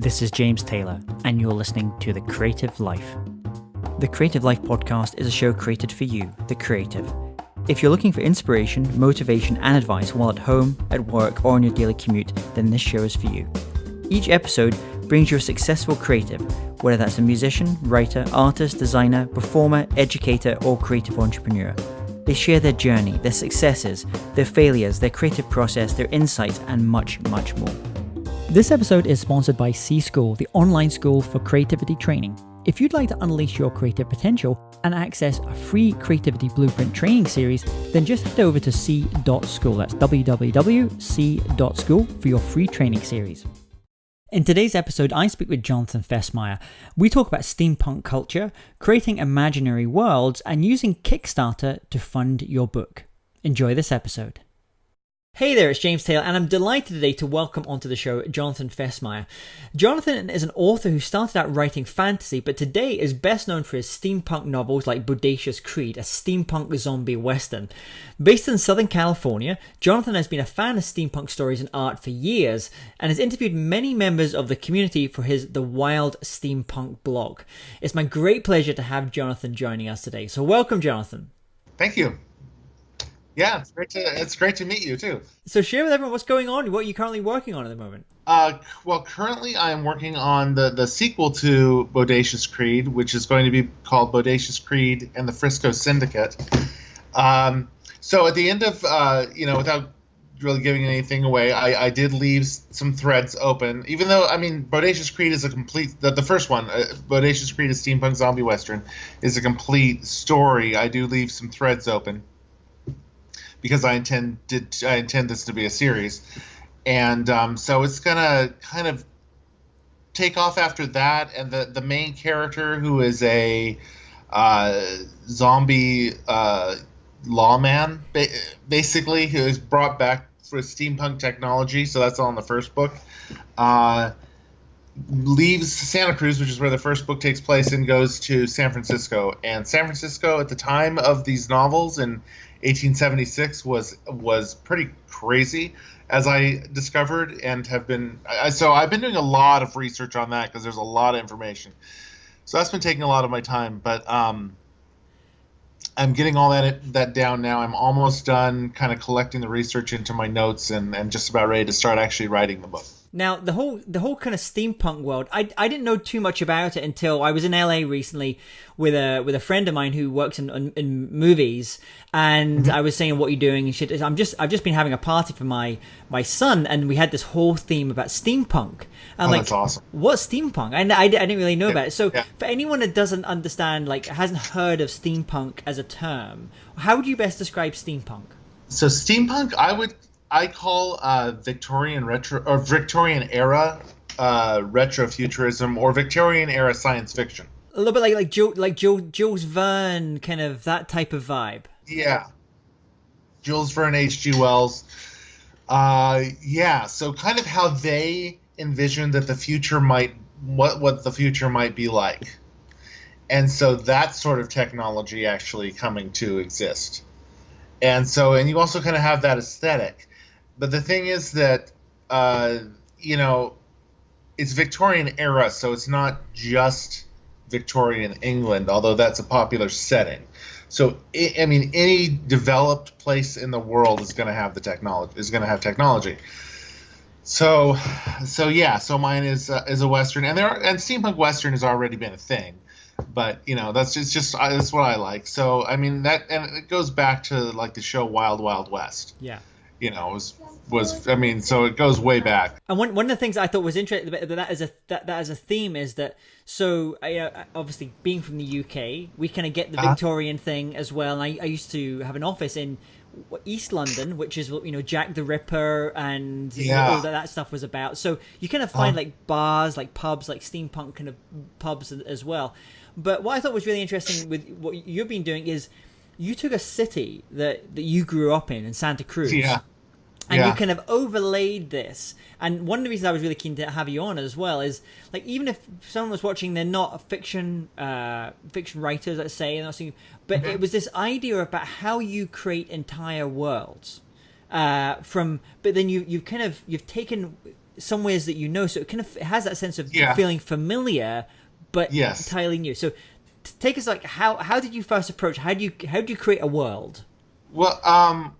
This is James Taylor, and you're listening to The Creative Life. The Creative Life podcast is a show created for you, the creative. If you're looking for inspiration, motivation, and advice while at home, at work, or on your daily commute, then this show is for you. Each episode brings you a successful creative, whether that's a musician, writer, artist, designer, performer, educator, or creative entrepreneur. They share their journey, their successes, their failures, their creative process, their insights, and much, much more. This episode is sponsored by C-School, the online school for creativity training. If you'd like to unleash your creative potential and access a free creativity blueprint training series, then just head over to c.school. That's www.c.school for your free training series. In today's episode, I speak with Jonathan Fesmire. We talk about steampunk culture, creating imaginary worlds, and using Kickstarter to fund your book. Enjoy this episode. Hey there, it's James Taylor, and I'm delighted today to welcome onto the show Jonathan Fesmire. Jonathan is an author who started out writing fantasy, but today is best known for his steampunk novels like Bodacious Creed, a steampunk zombie western. Based in Southern California, Jonathan has been a fan of steampunk stories and art for years, and has interviewed many members of the community for the Wild Steampunk Blog. It's my great pleasure to have Jonathan joining us today. So welcome, Jonathan. Thank you. Yeah, it's great to meet you too. So share with everyone what's going on, what you're currently working on at the moment. Well, currently I'm working on the sequel to Bodacious Creed, which is going to be called Bodacious Creed and the Frisco Syndicate. So at the end of, without really giving anything away, I did leave some threads open, even though, Bodacious Creed is a complete, the first one, Bodacious Creed, a Steampunk Zombie Western, is a complete story. I do leave some threads open, because I intend this to be a series, and so it's gonna kind of take off after that. And the main character, who is a zombie lawman, basically, who is brought back for steampunk technology. So that's all in the first book. Leaves Santa Cruz, which is where the first book takes place, and goes to San Francisco. And San Francisco, at the time of these novels in 1876, was pretty crazy, as I discovered, and have been. So I've been doing a lot of research on that because there's a lot of information. So that's been taking a lot of my time, but I'm getting all that down now. I'm almost done, kind of collecting the research into my notes, and just about ready to start actually writing the book. Now, the whole kind of steampunk world, I didn't know too much about it until I was in LA recently with a friend of mine who works in movies, and I was saying, what are you doing and shit. I've just been having a party for my son, and we had this whole theme about steampunk. And that's awesome. What's steampunk? I didn't really know about it. So for anyone that doesn't understand, hasn't heard of steampunk as a term, how would you best describe steampunk? So steampunk, I call Victorian retro or Victorian era retrofuturism, or Victorian era science fiction. A little bit like Jules Verne, kind of that type of vibe. Yeah, Jules Verne, H.G. Wells. So kind of how they envisioned that the future what the future might be like, and so that sort of technology actually coming to exist, and you also kind of have that aesthetic. But the thing is that, it's Victorian era, so it's not just Victorian England, although that's a popular setting. So, any developed place in the world is going to have technology. So mine is a Western, and steampunk Western has already been a thing. But that's what I like. So and it goes back to the show Wild Wild West. Yeah. So it goes way back. And one of the things I thought was interesting that as a theme is that, so obviously being from the UK, we kind of get the Victorian thing as well. And I used to have an office in East London, which is Jack the Ripper and all that stuff was about. So you kind of find bars, pubs, steampunk kind of pubs as well. But what I thought was really interesting with what you've been doing is you took a city that you grew up in Santa Cruz. Yeah. And you kind of overlaid this. And one of the reasons I was really keen to have you on as well is, even if someone was watching, they're not fiction writers, let's say, but it was this idea about how you create entire worlds. But then you've taken somewheres that you know, so it has that sense of Yeah. feeling familiar, but Yes. entirely new. So take us, like, how did you first approach? How do you create a world? Well,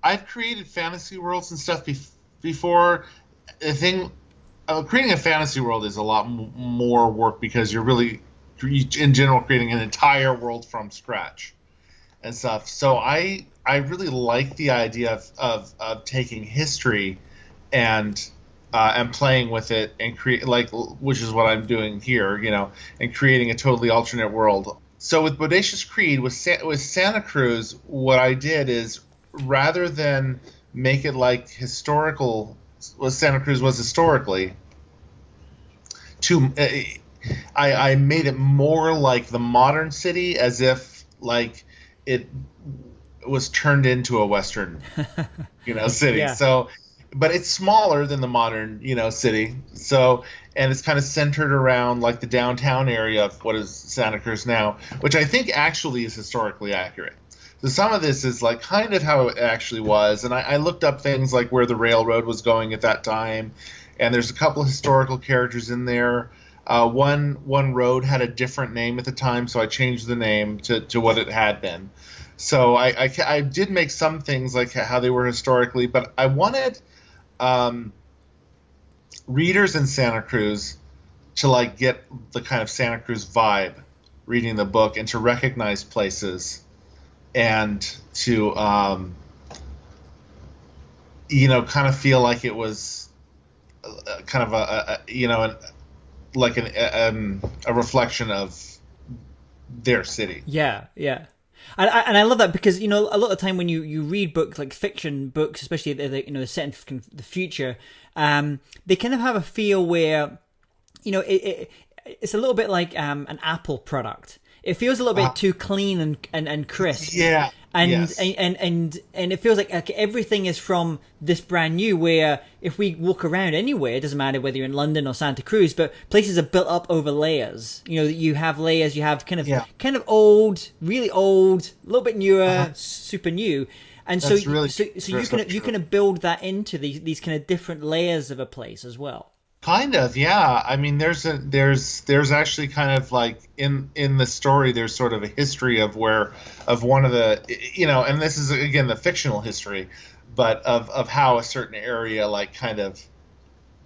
I've created fantasy worlds and stuff before. The thing, creating a fantasy world is a lot more work because you're really, in general, creating an entire world from scratch and stuff. So I really like the idea of taking history and playing with it and create, like, which is what I'm doing here, and creating a totally alternate world. So with Bodacious Creed, with Santa Cruz, what I did is, rather than make it like historical, what Santa Cruz was historically, I made it more like the modern city, as if like it was turned into a Western, city. Yeah. So, but it's smaller than the modern, city. So, and it's kind of centered around like the downtown area of what is Santa Cruz now, which I think actually is historically accurate. So some of this is like kind of how it actually was, and I looked up things like where the railroad was going at that time, and there's a couple of historical characters in there. One road had a different name at the time, so I changed the name to what it had been. So I did make some things like how they were historically, but I wanted readers in Santa Cruz to like get the kind of Santa Cruz vibe reading the book, and to recognize places, and to kind of feel like it was kind of a reflection of their city. Yeah. And I love that, because a lot of the time when you read books, like fiction books, especially if they're set in the future, they kind of have a feel where it's a little bit like an Apple product. It feels a little bit too clean and crisp. Yeah. And, yes. and it feels like everything is from this brand new, where if we walk around anywhere, it doesn't matter whether you're in London or Santa Cruz, but places are built up over layers. You have layers, you have kind of old, really old, a little bit newer, super new. And so you can build that into these kind of different layers of a place as well. Kind of, yeah. I mean, there's actually kind of like in the story, there's sort of a history of one of the, and this is again the fictional history, but of how a certain area like kind of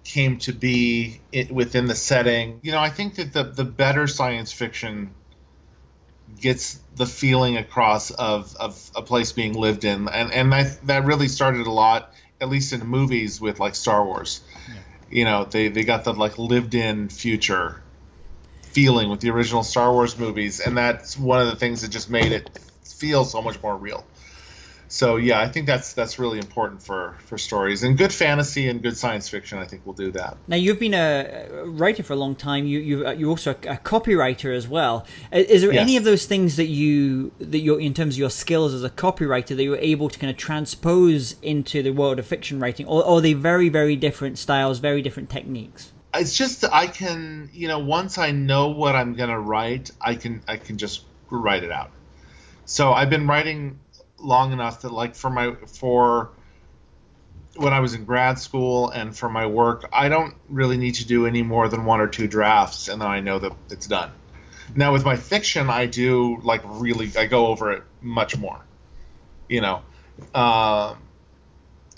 came to be within the setting. I think that the better science fiction gets the feeling across of a place being lived in, and that really started a lot, at least in the movies, with like Star Wars. Yeah. They got the like lived in future feeling with the original Star Wars movies, and that's one of the things that just made it feel so much more real. So yeah, I think that's really important for stories, and good fantasy and good science fiction, I think, will do that. Now, you've been a writer for a long time. You're also a copywriter as well. Is there any of those things that you're in terms of your skills as a copywriter that you're able to kind of transpose into the world of fiction writing, or are they very, very different styles, very different techniques? It's just that I can, once I know what I'm gonna write, I can just write it out. So I've been writing long enough that, like, for when I was in grad school and for my work, I don't really need to do any more than one or two drafts, and then I know that it's done. Now with my fiction, I do I go over it much more,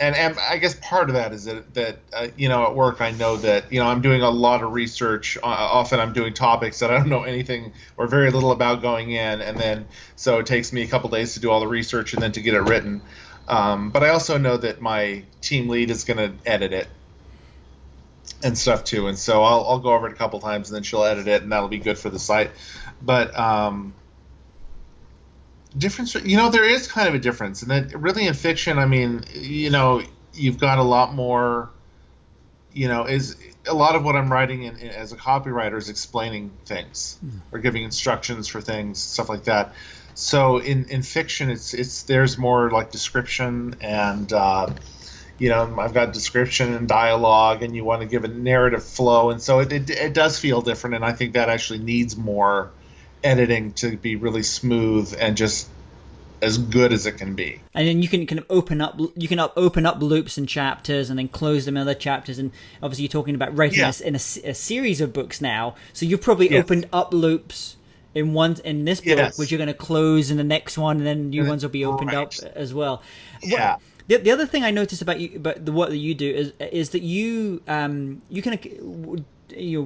and I guess part of that is that at work, I know that I'm doing a lot of research. Often I'm doing topics that I don't know anything or very little about going in, and then so it takes me a couple days to do all the research and then to get it written. But I also know that my team lead is going to edit it and stuff too, and so I'll go over it a couple times, and then she'll edit it, and that'll be good for the site. But difference, there is kind of a difference, and that really in fiction, I mean, you've got a lot more, is a lot of what I'm writing as a copywriter is explaining things or giving instructions for things, stuff like that. So in fiction, it's there's more like description, and I've got description and dialogue, and you want to give a narrative flow, and so it does feel different, and I think that actually needs more editing to be really smooth and just as good as it can be. And then you can kind of open up loops and chapters, and then close them in other chapters. And obviously, you're talking about writing this in a series of books now. So you've probably opened up loops in this book, which you're going to close in the next one, and then new ones will be opened up as well. Yeah. The other thing I noticed about you, about the work that you do, is that you you kind of,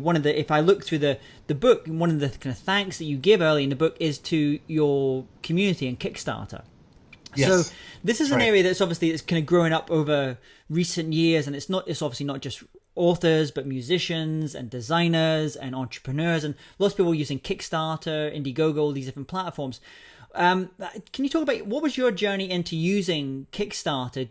one of the, if I look through the book, one of the kind of thanks that you give early in the book is to your community and Kickstarter. Yes. So this is an area that's kind of growing up over recent years, and it's obviously not just authors, but musicians and designers and entrepreneurs, and lots of people using Kickstarter, Indiegogo, all these different platforms. Can you talk about what was your journey into using Kickstarter?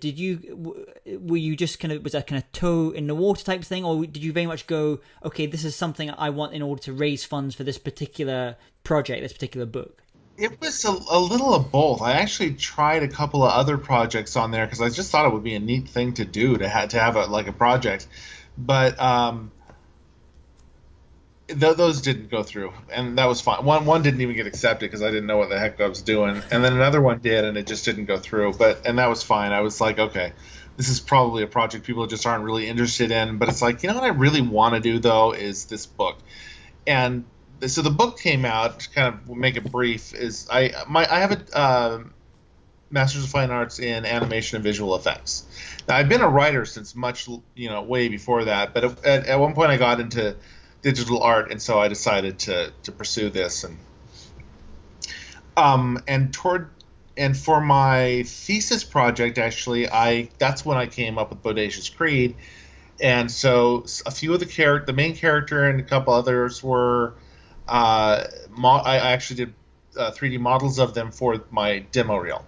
Were you just was that kind of toe in the water type thing, or did you very much go, okay, this is something I want in order to raise funds for this particular project, this particular book? It was a little of both. I actually tried a couple of other projects on there because I just thought it would be a neat thing to do to have a project, but those didn't go through, and that was fine. One didn't even get accepted because I didn't know what the heck I was doing, and then another one did, and it just didn't go through. And that was fine. I was like, okay, this is probably a project people just aren't really interested in. But it's like, you know what I really want to do though is this book, and so the book came out. To kind of make it brief, is I have a Master's of Fine Arts in Animation and Visual Effects. Now I've been a writer since way before that, but at one point I got into digital art, and so I decided to pursue this, and for my thesis project, actually, that's when I came up with Bodacious Creed, and so a few of the main character and a couple others were I actually did 3D models of them for my demo reel,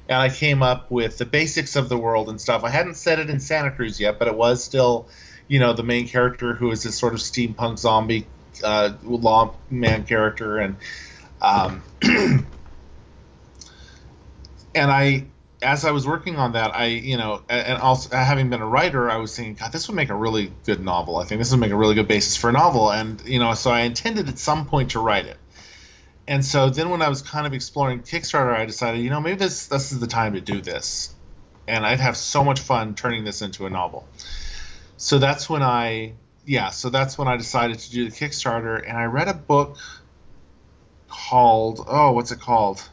and I came up with the basics of the world and stuff. I hadn't set it in Santa Cruz yet, but it was still, the main character who is this sort of steampunk zombie lawman character, and and as I was working on that, and also having been a writer, I was thinking, God, this would make a really good novel. I think this would make a really good basis for a novel, and so I intended at some point to write it. And so then when I was kind of exploring Kickstarter, I decided, maybe this is the time to do this, and I'd have so much fun turning this into a novel. So that's when I decided to do the Kickstarter, and I read a book called, what's it called?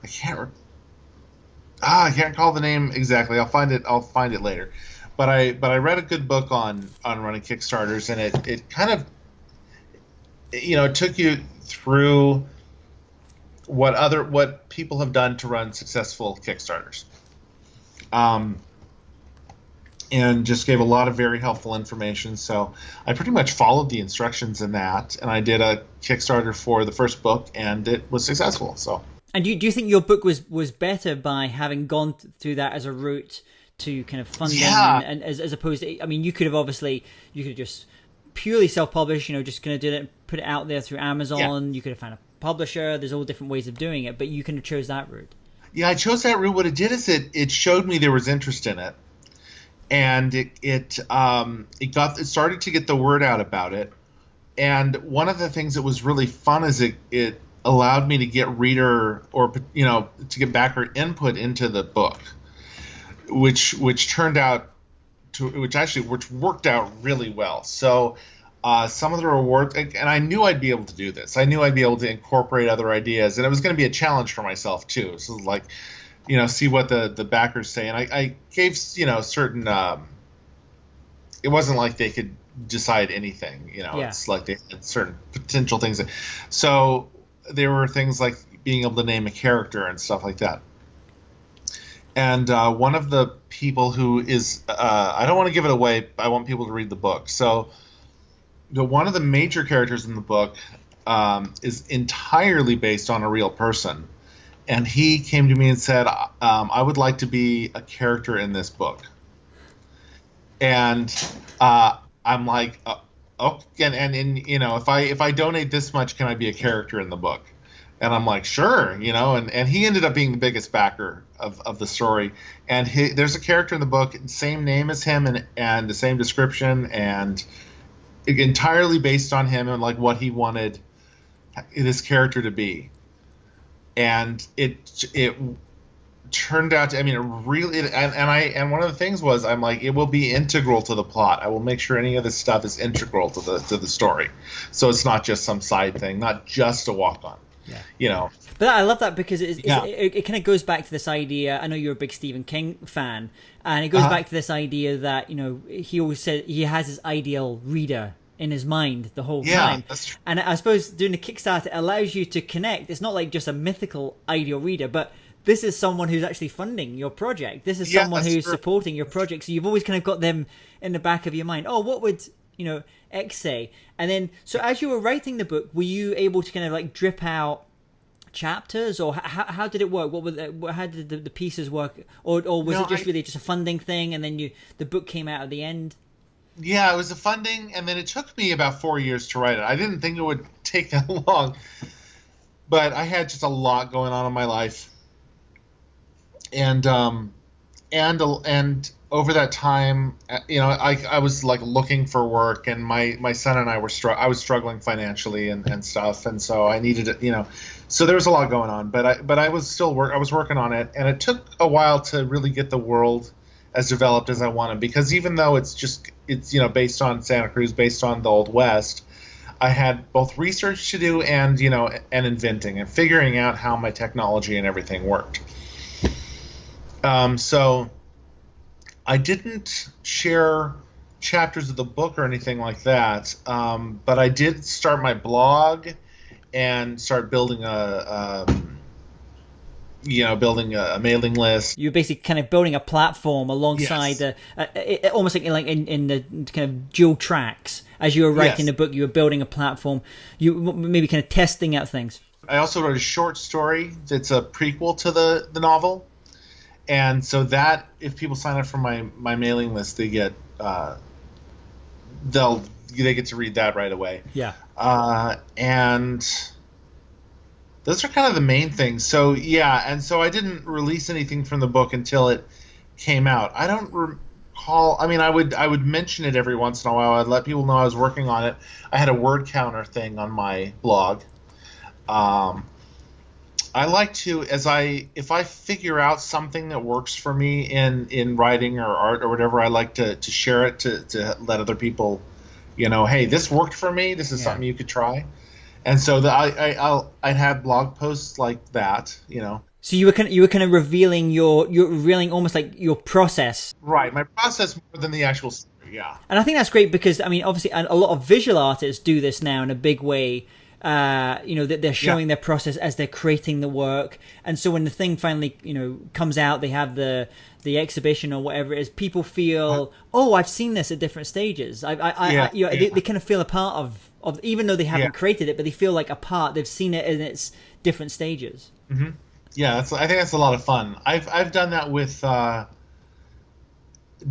I can't recall the name exactly. I'll find it later. But I read a good book on running Kickstarters, and it kind of, it took you through what people have done to run successful Kickstarters. And just gave a lot of very helpful information. So I pretty much followed the instructions in that, and I did a Kickstarter for the first book, and it was successful. So. And do you think your book was better by having gone through that as a route to kind of fund them, and as opposed to, you could have just purely self-publish, just going to do it and put it out there through Amazon. Yeah. You could have found a publisher. There's all different ways of doing it, but you kind of chose that route. Yeah, I chose that route. What it did is it showed me there was interest in it. And it started to get the word out about it. And one of the things that was really fun is it allowed me to get reader to get backer input into the book, which worked out really well. So some of the rewards, and I knew I'd be able to do this. I knew I'd be able to incorporate other ideas, and it was going to be a challenge for myself too. So like, see what the backers say. And I gave, certain, it wasn't like they could decide anything, It's like they had certain potential things. So there were things like being able to name a character and stuff like that. And one of the people who is, I don't want to give it away, I want people to read the book. So one of the major characters in the book is entirely based on a real person. And he came to me and said, I would like to be a character in this book. And I'm like, okay, and if I donate this much, can I be a character in the book? And I'm like, sure, and he ended up being the biggest backer of the story. And there's a character in the book, same name as him and the same description, and entirely based on him and like what he wanted this character to be. and it turned out to, I mean, it really, and one of the things was, I'm like, it will be integral to the plot. I will make sure any of this stuff is integral to the story, so it's not just some side thing, not just a walk on. Yeah. You know. But I love that because it kind of goes back to this idea. I know you're a big Stephen King fan, and it goes back to this idea that, you know, he always said he has his ideal reader in his mind the whole time. That's true. And I suppose doing the Kickstarter allows you to connect. It's not like just a mythical ideal reader, but this is someone who's actually funding your project. This is someone who's supporting your project. So you've always kind of got them in the back of your mind. Oh, what would, you know, X say? And then, so as you were writing the book, were you able to kind of like drip out chapters, or how did it work? How did the pieces work? Or was it just really just a funding thing, and then the book came out at the end? Yeah, it was a funding, and then it took me about 4 years to write it. I didn't think it would take that long, but I had just a lot going on in my life. And over that time, you know, I was like looking for work, and my son and I I was struggling financially and stuff, and so I needed it, you know. So there was a lot going on, but I was still I was working on it, and it took a while to really get the world as developed as I wanted, because even though it's you know, based on Santa Cruz, based on the Old West, I had both research to do and, you know, and inventing and figuring out how my technology and everything worked. So I didn't share chapters of the book or anything like that, but I did start my blog and start building a mailing list. You're basically kind of building a platform alongside almost like in the kind of dual tracks. As you were writing the book, you were building a platform. You maybe kind of testing out things. I also wrote a short story that's a prequel to the novel. And so that, if people sign up for my mailing list, they get they get to read that right away. Yeah. And those are kind of the main things. So yeah, and so I didn't release anything from the book until it came out. I don't recall. I mean, I would mention it every once in a while. I'd let people know I was working on it. I had a word counter thing on my blog. I like to, if I figure out something that works for me in writing or art or whatever, I like to share it to let other people, you know, hey, this worked for me. This is something you could try. And so I'd have blog posts like that, you know. So you were kind of revealing you're revealing almost like your process. Right, my process more than the actual story, yeah. And I think that's great because, I mean, obviously a lot of visual artists do this now in a big way. You know, that they're showing their process as they're creating the work, and so when the thing finally, you know, comes out, they have the exhibition or whatever it is. People feel, oh, I've seen this at different stages. They kind of feel a part of, even though they haven't created it, but they feel like a part. They've seen it in its different stages. Mm-hmm. Yeah, I think that's a lot of fun. I've done that with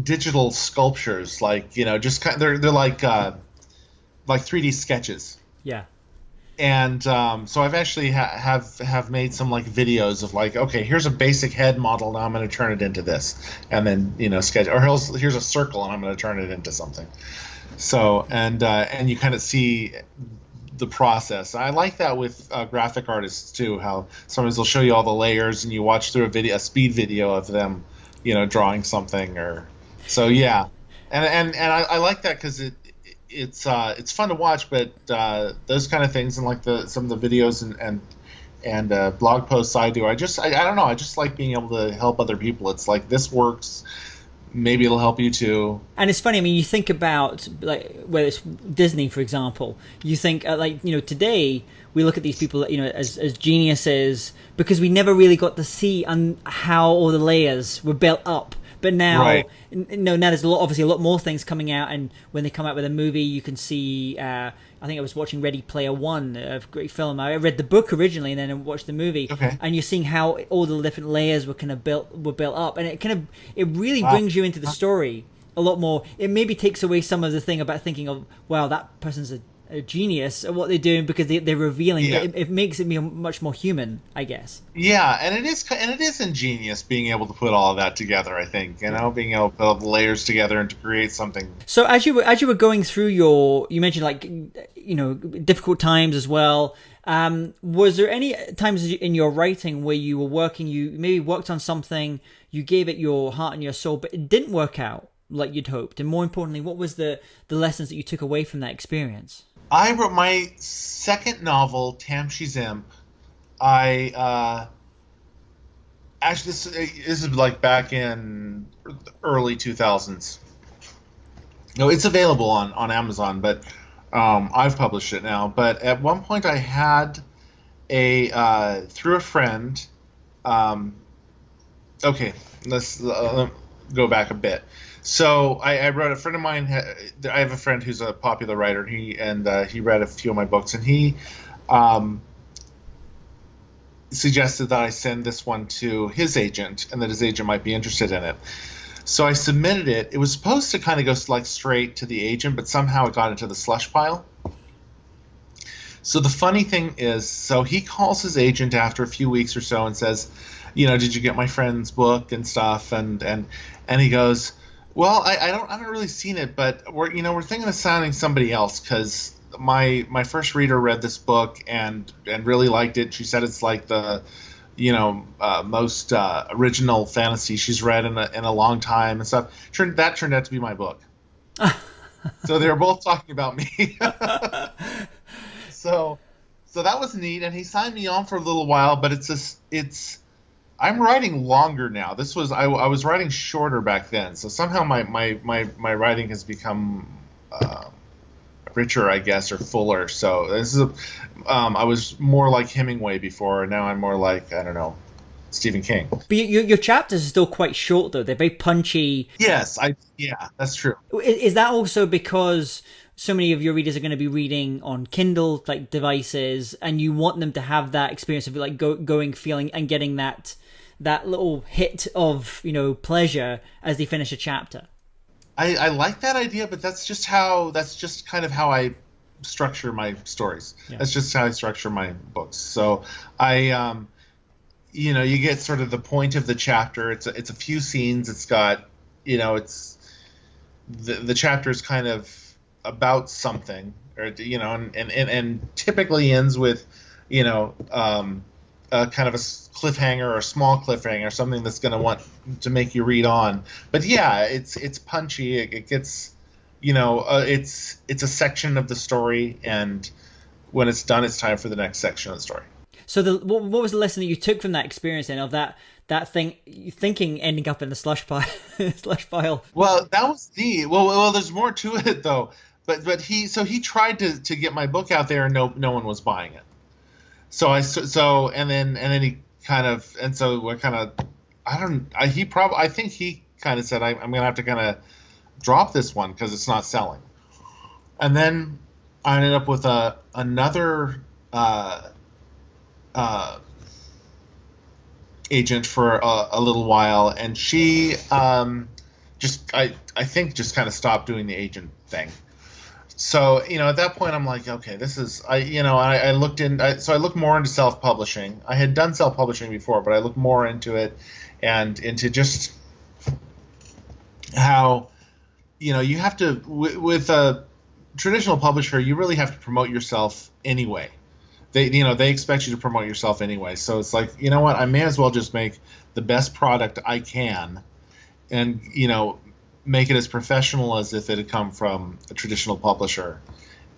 digital sculptures, like, you know, just they're like 3D sketches. Yeah. And so I've actually have made some like videos of like, okay, here's a basic head model, now I'm going to turn it into this, and then, you know, sketch, or here's a circle and I'm going to turn it into something. So and you kind of see the process. I like that with graphic artists too, how sometimes they'll show you all the layers and you watch through a speed video of them, you know, drawing something, or so and I like that because it's fun to watch, but those kind of things and like some of the videos and blog posts I do, I don't know, I just like being able to help other people. It's like, this works, maybe it'll help you too. And it's funny, I mean, you think about like whether it's Disney, for example, you think like, you know, today we look at these people, you know, as geniuses because we never really got to see how all the layers were built up. But now, now there's obviously a lot more things coming out, and when they come out with a movie, you can see. I think I was watching Ready Player One, a great film. I read the book originally, and then I watched the movie, and you're seeing how all the different layers were kind of built up, and it really brings you into the story a lot more. It maybe takes away some of the thing about thinking of, wow, that person's a genius at what they're doing because they're revealing. It makes it much more human, I guess. Yeah, and it is ingenious being able to put all of that together. I think, you know, being able to put all the layers together and to create something. So as you were going through you mentioned, like, you know, difficult times as well. Was there any times in your writing where you were working, you maybe worked on something, you gave it your heart and your soul, but it didn't work out like you'd hoped? And more importantly, what was the lessons that you took away from that experience? I wrote my second novel, Tamshi's Imp. Actually, this is like back in the early 2000s. No, it's available on Amazon, but I've published it now. But at one point, I had through a friend. Okay, let's go back a bit. So I wrote, a friend of mine. I have a friend who's a popular writer. He read a few of my books, and he suggested that I send this one to his agent, and that his agent might be interested in it. So I submitted it. It was supposed to kind of go like straight to the agent, but somehow it got into the slush pile. So the funny thing is, so he calls his agent after a few weeks or so and says, did you get my friend's book and stuff? And he goes, well, I haven't really seen it, but we're thinking of signing somebody else, because my first reader read this book and really liked it. She said it's like the most original fantasy she's read in a long time and stuff. That turned out to be my book. So they were both talking about me. So that was neat, and he signed me on for a little while. But I'm writing longer now. I was writing shorter back then. So somehow my writing has become richer, I guess, or fuller. So this is I was more like Hemingway before, and now I'm more like, I don't know, Stephen King. But your chapters are still quite short, though. They're very punchy. Yes, that's true. Is that also because so many of your readers are going to be reading on Kindle like devices, and you want them to have that experience of like going, feeling, and getting that little hit of pleasure as they finish a chapter? I like that idea, but that's just kind of how I structure my stories. Yeah. That's just how I structure my books. So I, you get sort of the point of the chapter. It's a few scenes. It's got, it's the chapter is kind of about something, or and typically ends with, kind of a cliffhanger or a small cliffhanger, something that's going to want to make you read on. But yeah, it's punchy. It gets, it's a section of the story, and when it's done, it's time for the next section of the story. So what was the lesson that you took from that experience then, of that thing, thinking ending up in the slush pile? Well, that was neat. Well, there's more to it though. But he tried to get my book out there, and no one was buying it. I think he kind of said, I'm going to have to kind of drop this one because it's not selling. And then I ended up with another agent for a little while, and she I think just kind of stopped doing the agent thing. So, at that point, I'm like, okay, this is, I looked more into self-publishing. I had done self-publishing before, but I looked more into it, and into just how, you have to, with a traditional publisher, you really have to promote yourself anyway. They expect you to promote yourself anyway. So it's like, you know what, I may as well just make the best product I can, and, make it as professional as if it had come from a traditional publisher,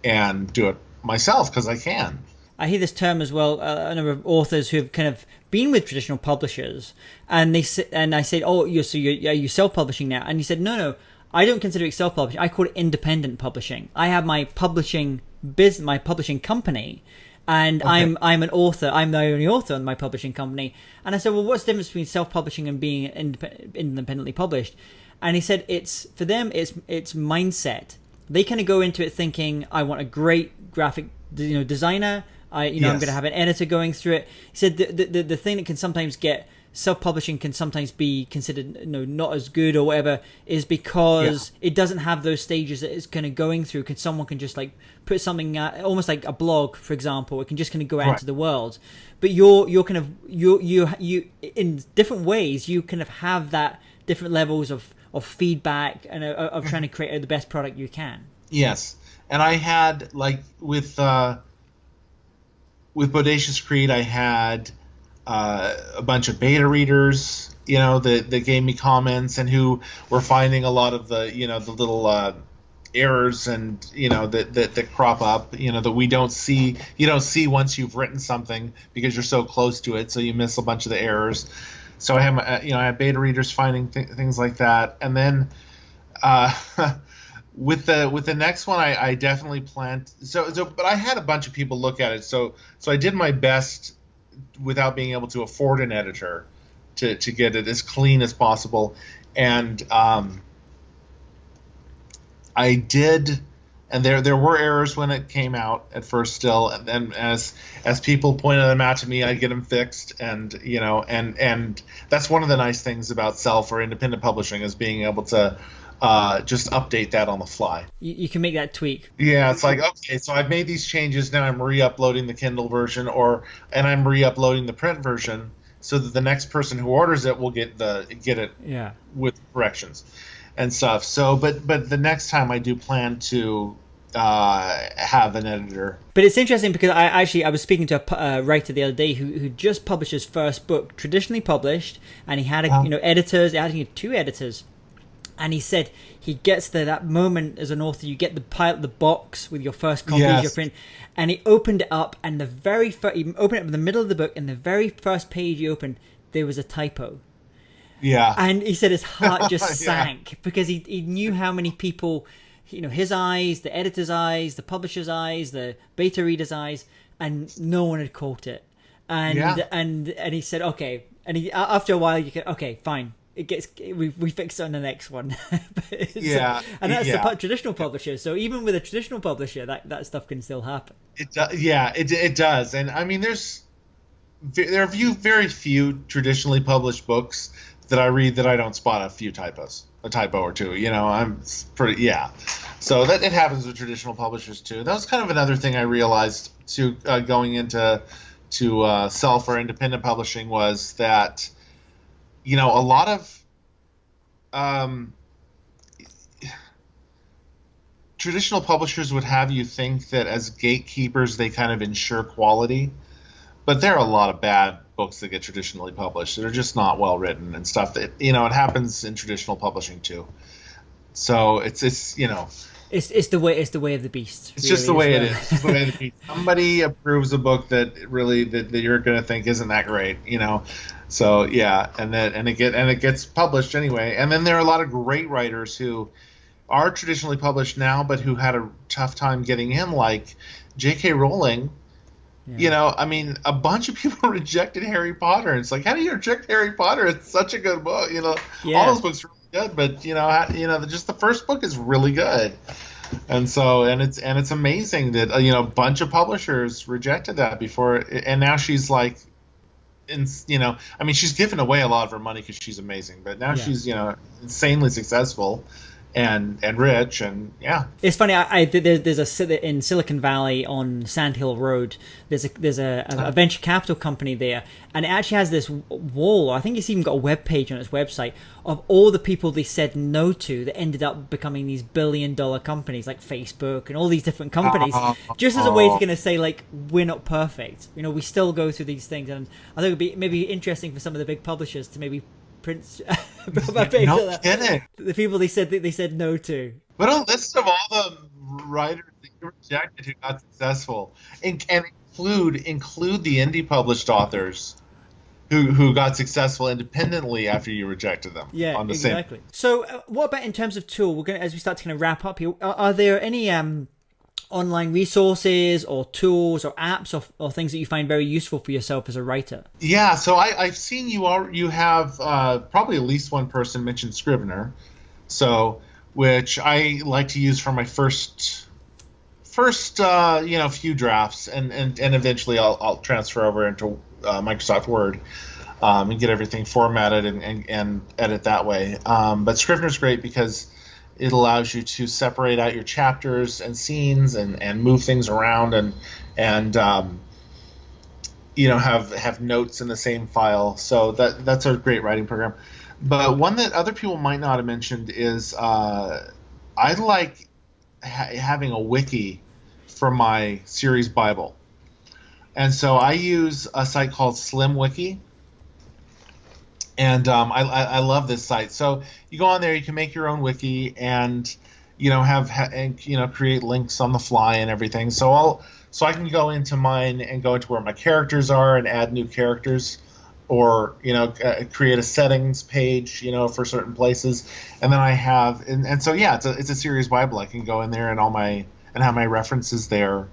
and do it myself because I can. I hear this term as well. A number of authors who have kind of been with traditional publishers, and I said, "Oh, are you self-publishing now?" And he said, "No, I don't consider it self-publishing. I call it independent publishing. I have my publishing business, my publishing company, and okay. I'm an author. I'm the only author in my publishing company." And I said, "Well, what's the difference between self-publishing and being independently published?" And he said, it's mindset. They kind of go into it thinking, I want a great graphic, designer. I'm going to have an editor going through it. He said the thing that can sometimes get self-publishing can sometimes be considered not as good or whatever is because it doesn't have those stages that it's kind of going through. Someone can just like put something almost like a blog, for example. It can just kind of go out into the world. But you're kind of you in different ways. You kind of have that different levels of feedback and of trying to create the best product you can. Yes. And I had, like, with with Bodacious Creed, I had a bunch of beta readers, that gave me comments and who were finding a lot of the, the little errors and that crop up, that we don't see. You don't see once you've written something because you're so close to it, so you miss a bunch of the errors. So I have, I have beta readers finding things like that, and then with the next one, I definitely planned. But I had a bunch of people look at it, so I did my best without being able to afford an editor to get it as clean as possible, and I did. And there were errors when it came out at first still, and then as people pointed them out to me, I'd get them fixed, and and that's one of the nice things about self or independent publishing is being able to just update that on the fly. You can make that tweak. Yeah, it's like, okay, so I've made these changes, now I'm re-uploading the Kindle version and I'm re-uploading the print version so that the next person who orders it will get it with corrections and stuff. So, but the next time I do plan to have an editor. But it's interesting because I was speaking to a writer the other day who just published his first book, traditionally published, and he had editors. He had 2 editors, and he said he gets that moment as an author. You get the box with your first copy of your print, and he opened it up, and he opened it up in the middle of the book, and the very first page he opened, there was a typo. Yeah. And he said his heart just sank because he knew how many people, his eyes, the editor's eyes, the publisher's eyes, the beta reader's eyes, and no one had caught it. And he said, okay. And after a while, you can, okay, fine. We fix it on the next one. And that's the traditional publisher. So even with a traditional publisher, that stuff can still happen. It does. And I mean, there are very few traditionally published books that I read that I don't spot a typo or two. I'm pretty So that it happens with traditional publishers too. That was kind of another thing I realized too, going into self or independent publishing, was that a lot of traditional publishers would have you think that as gatekeepers they kind of ensure quality, but there are a lot of bad books that get traditionally published that are just not well written and stuff. That it happens in traditional publishing too. So it's the way of the beast. It's just the way it is. It's just the way of the beast. Somebody approves a book that you're going to think isn't that great, So and it gets published anyway. And then there are a lot of great writers who are traditionally published now, but who had a tough time getting in, like J.K. Rowling. I mean, a bunch of people rejected Harry Potter. And it's like, how do you reject Harry Potter? It's such a good book. All those books are really good, but just the first book is really good. And so, and it's amazing that a bunch of publishers rejected that before, and now she's like, I mean, she's given away a lot of her money because she's amazing, but now she's insanely successful and rich, and it's funny. There's in Silicon Valley on Sand Hill Road. There's a venture capital company there, and it actually has this wall. I think it's even got a web page on its website of all the people they said no to that ended up becoming these $billion companies like Facebook and all these different companies, just as a way to kind of say, like, we're not perfect. We still go through these things, and I think it'd be maybe interesting for some of the big publishers to maybe print no kidding. The people they said no to. But a list of all the writers that you rejected who got successful, and include the indie published authors who got successful independently after you rejected them. Yeah, on the exactly. Same. So, what about in terms of tool? We're going as we start to kind of wrap up here. Are there any online resources or tools or apps or things that you find very useful for yourself as a writer? Yeah, so I've seen you have probably at least one person mentioned Scrivener, which I like to use for my first few drafts, and eventually I'll transfer over into Microsoft Word and get everything formatted and edit that way. But Scrivener's great because it allows you to separate out your chapters and scenes and move things around and have notes in the same file. So that's a great writing program. But one that other people might not have mentioned is I like having a wiki for my series Bible. And so I use a site called Slimwiki. And I love this site. So you go on there, you can make your own wiki, and create links on the fly and everything. So I can go into mine and go into where my characters are and add new characters, or create a settings page for certain places. And then I have and so yeah, it's a series Bible. I can go in there and have my references there.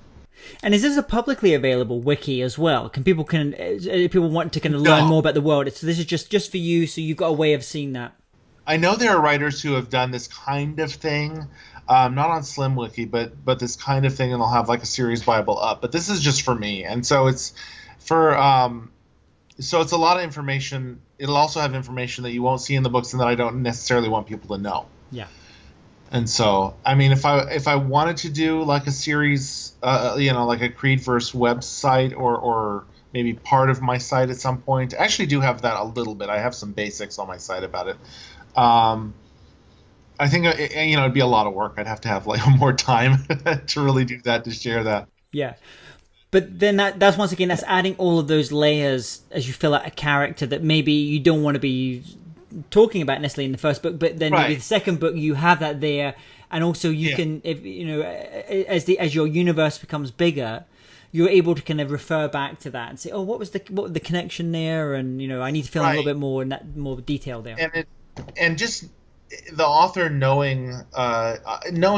And is this a publicly available wiki as well? People want to kind of learn more about the world? So this is just for you, so you've got a way of seeing that. I know there are writers who have done this kind of thing, not on Slimwiki, but this kind of thing, and they'll have like a series Bible up. But this is just for me, and so it's for so it's a lot of information. It'll also have information that you won't see in the books and that I don't necessarily want people to know. Yeah. And so, I mean, if I wanted to do like a series, like a Creedverse website or maybe part of my site at some point, I actually do have that a little bit. I have some basics on my site about it. I think it'd be a lot of work. I'd have to have like more time to really do that, to share that. Yeah. But then that's once again, that's adding all of those layers as you fill out a character that maybe you don't want to be talking about necessarily in the first book, but then maybe the second book you have that there, and also you can, if as your universe becomes bigger, you're able to kind of refer back to that and say, oh, what was the connection there, and I need to fill in a little bit more in that more detail there. And just the author knowing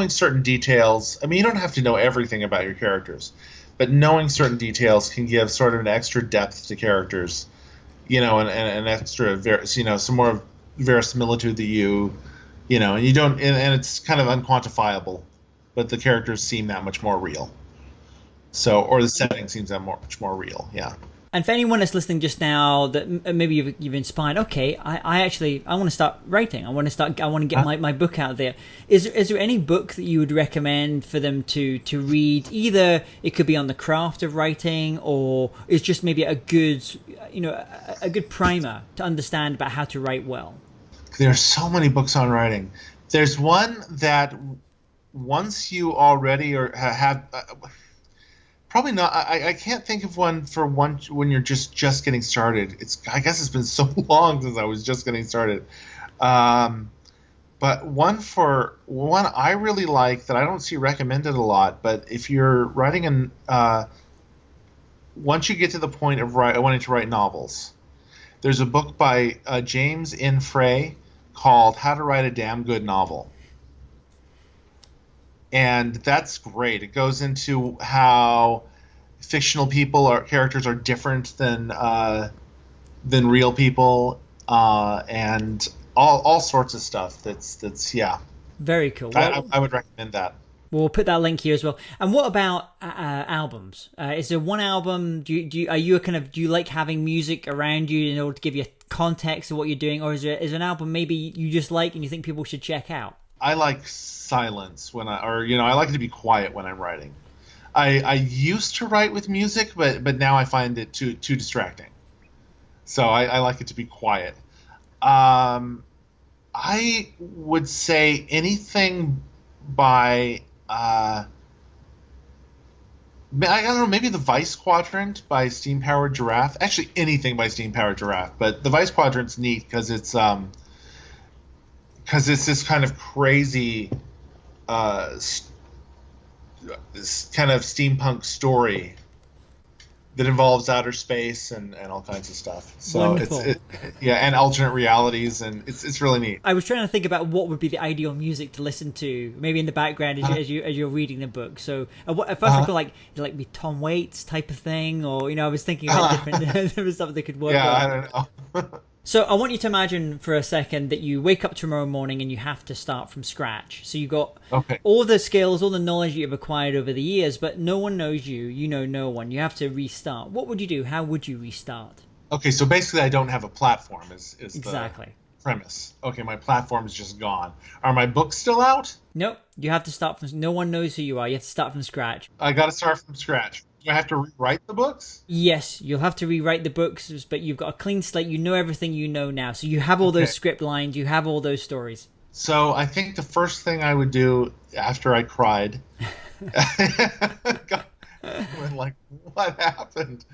certain details. I mean, you don't have to know everything about your characters, but knowing certain details can give sort of an extra depth to characters. And an extra, some more verisimilitude that and you don't, and it's kind of unquantifiable, but the characters seem that much more real. So, or the setting seems that much more real. Yeah. And for anyone that's listening just now, that maybe you've inspired. Okay, I want to start writing. I want to get my book out there. Is there any book that you would recommend for them to read? Either it could be on the craft of writing, or it's just maybe a good primer to understand about how to write well. There are so many books on writing. There's one that once you already have. Probably not. I can't think of one when you're just getting started. I guess it's been so long since I was just getting started. But one I really like that I don't see recommended a lot. But if you're writing once you get to the point of wanting to write novels, there's a book by James N. Frey called How to Write a Damn Good Novel. And that's great. It goes into how fictional characters are different than real people, and all sorts of stuff. That's very cool. I would recommend that. We'll put that link here as well. And what about albums? Is there one album? Do you like having music around you in order to give you context of what you're doing, or is an album maybe you just like and you think people should check out? I like silence I like it to be quiet when I'm writing. I used to write with music, but now I find it too distracting. So I like it to be quiet. I would say anything by I don't know, maybe the Vice Quadrant by Steam-Powered Giraffe. Actually, anything by Steam-Powered Giraffe, but the Vice Quadrant's neat because it's this kind of crazy, this kind of steampunk story that involves outer space and all kinds of stuff. So wonderful. And alternate realities, and it's really neat. I was trying to think about what would be the ideal music to listen to, maybe in the background as you're reading the book. So at first I feel like be Tom Waits type of thing, or I was thinking about different there was something that could work. Yeah, well. I don't know. So I want you to imagine for a second that you wake up tomorrow morning and you have to start from scratch. So you've got all the skills, all the knowledge you've acquired over the years, but no one knows you. You know no one. You have to restart. What would you do? How would you restart? Okay, so basically I don't have a platform is exactly the premise. Okay, my platform is just gone. Are my books still out? Nope. You have to start from... No one knows who you are. You have to start from scratch. I got to start from scratch. Do I have to rewrite the books? Yes, you'll have to rewrite the books, but you've got a clean slate. You know everything you know now. So you have all those script lines. You have all those stories. So I think the first thing I would do after I cried... I'm like, what happened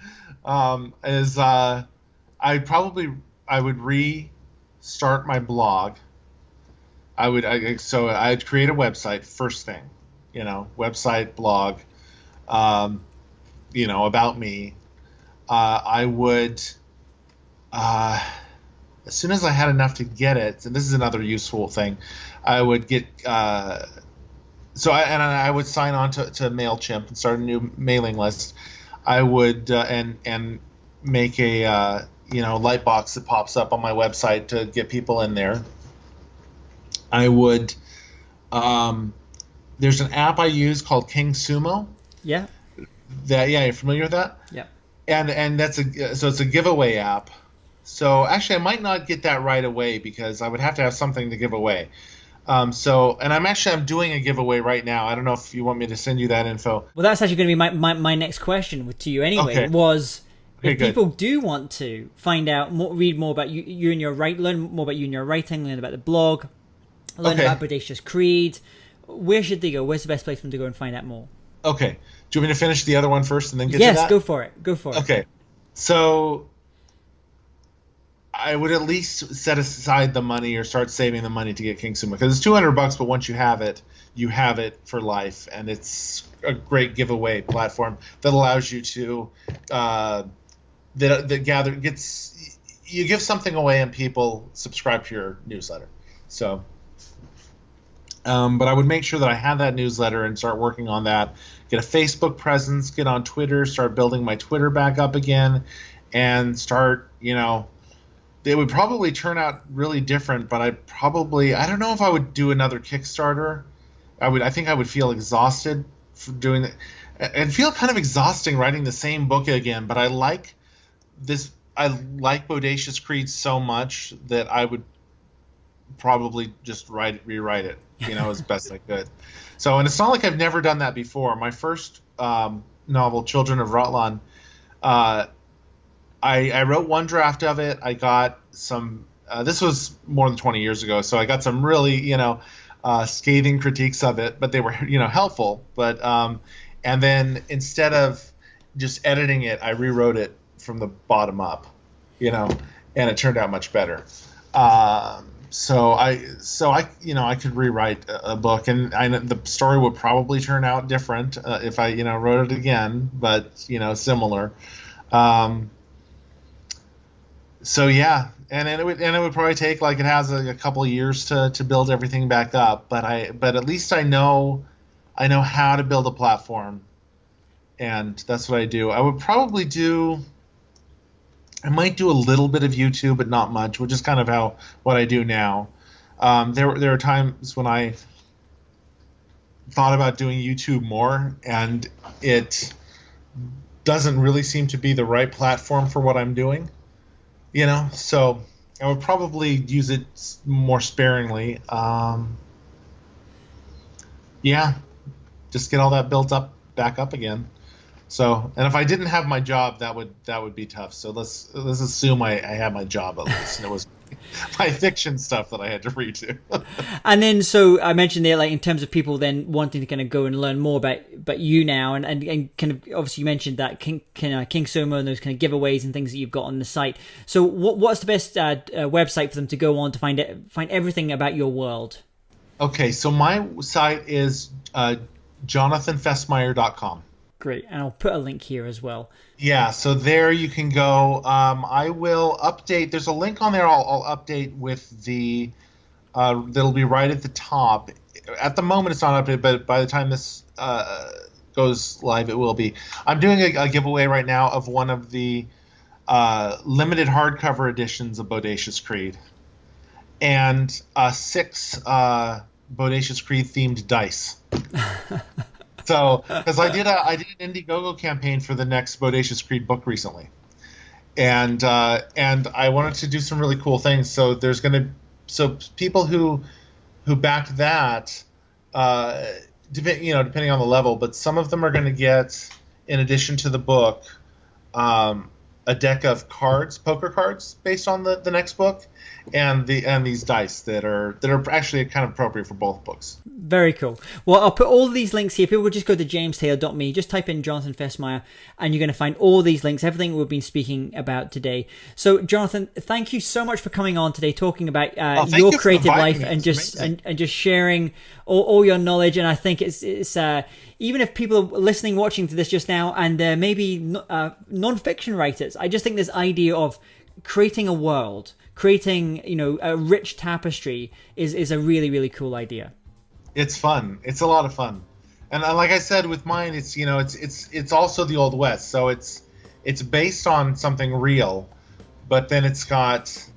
is I would restart my blog. I'd create a website first thing, website, blog, about me. I would, as soon as I had enough to get it, and this is another useful thing, I would get, I would sign on to Mailchimp and start a new mailing list. I would, and make a, light box that pops up on my website to get people in there. I would, there's an app I use called KingSumo. Yeah. You're familiar with that? Yeah. And it's a giveaway app. So actually I might not get that right away because I would have to have something to give away. I'm doing a giveaway right now. I don't know if you want me to send you that info. Well, that's actually going to be my next question to you anyway. Okay. If people do want to find out more, read more about you and your learn more about you and your writing, learn about the blog, learn about Bodacious Creed, where should they go? Where's the best place for them to go and find out more? Okay. Do you want me to finish the other one first and then get to that? Yes, go for it. Okay. So I would at least set aside the money or start saving the money to get KingSumo, because it's $200, but once you have it for life, and it's a great giveaway platform that allows you to you give something away and people subscribe to your newsletter. So, but I would make sure that I had that newsletter and start working on that. Get a Facebook presence, get on Twitter, start building my Twitter back up again, and start, they would probably turn out really different, but I don't know if I would do another Kickstarter. I think I would feel exhausted for doing it. It'd feel kind of exhausting writing the same book again, but I like Bodacious Creed so much that I would probably just rewrite it, as best I could. So, and it's not like I've never done that before. My first novel, Children of Rotlan, I wrote one draft of it. I got some. This was more than 20 years ago, so I got some really, scathing critiques of it, but they were, helpful. But and then instead of just editing it, I rewrote it from the bottom up, and it turned out much better. So I could rewrite a book, and the story would probably turn out different if I, wrote it again, but similar. So yeah, and it would probably take, like it has, a couple of years to build everything back up. But at least I know how to build a platform, and that's what I do. I might do a little bit of YouTube, but not much, which is kind of what I do now. There are times when I thought about doing YouTube more, and it doesn't really seem to be the right platform for what I'm doing. So I would probably use it more sparingly. Just get all that built back up again. So, and if I didn't have my job, that would be tough. So let's assume I had my job at least, and it was my fiction stuff that I had to read to. And then, so I mentioned there, like in terms of people then wanting to kind of go and learn more about you now, and kind of obviously you mentioned that KingSumo and those kind of giveaways and things that you've got on the site. So what's the best website for them to go on to find everything about your world? Okay, so my site is jonathanfesmire.com. Great, and I'll put a link here as well. Yeah, so there you can go. I will update. There's a link on there. I'll update with the that'll be right at the top. At the moment, it's not updated, but by the time this goes live, it will be. I'm doing a giveaway right now of one of the limited hardcover editions of Bodacious Creed, and 6 Bodacious Creed themed dice. So, because I did an Indiegogo campaign for the next Bodacious Creed book recently, and I wanted to do some really cool things. So people who backed that, depending on the level, but some of them are going to get, in addition to the book, a deck of cards, poker cards, based on the next book, and these dice that are actually kind of appropriate for both books. Very cool. Well, I'll put all of these links here. People will just go to jamestaylor.me, just type in Jonathan Fesmire, and you're going to find all these links, everything we've been speaking about today. So, Jonathan, thank you so much for coming on today, talking about your creative life and just sharing all your knowledge. And I think it's even if people are listening, watching to this just now, and they're maybe non-fiction writers, I just think this idea of creating a world, creating a rich tapestry is a really, really cool idea. It's fun. It's a lot of fun, and like I said with mine, it's also the Old West, so it's based on something real, but then it's got,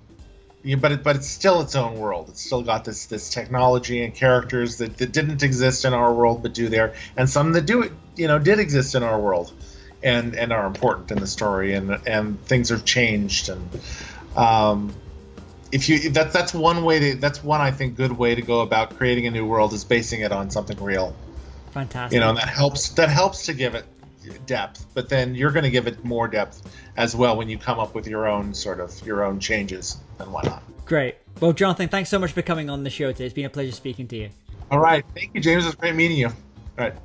but it's still its own world. It's still got this technology and characters that didn't exist in our world but do there, and some that did exist in our world, and are important in the story, and things have changed, and that's one I think good way to go about creating a new world, is basing it on something real. Fantastic. And that helps to give it depth, but then you're going to give it more depth as well when you come up with your own changes and whatnot. Great. Well, Jonathan, thanks so much for coming on the show today. It's been a pleasure speaking to you. All right. Thank you, James. It was great meeting you. All right.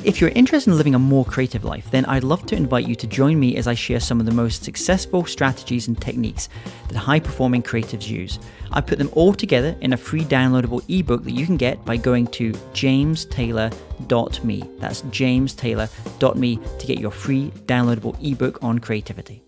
If you're interested in living a more creative life, then I'd love to invite you to join me as I share some of the most successful strategies and techniques that high-performing creatives use. I put them all together in a free downloadable ebook that you can get by going to jamestaylor.me. That's jamestaylor.me to get your free downloadable ebook on creativity.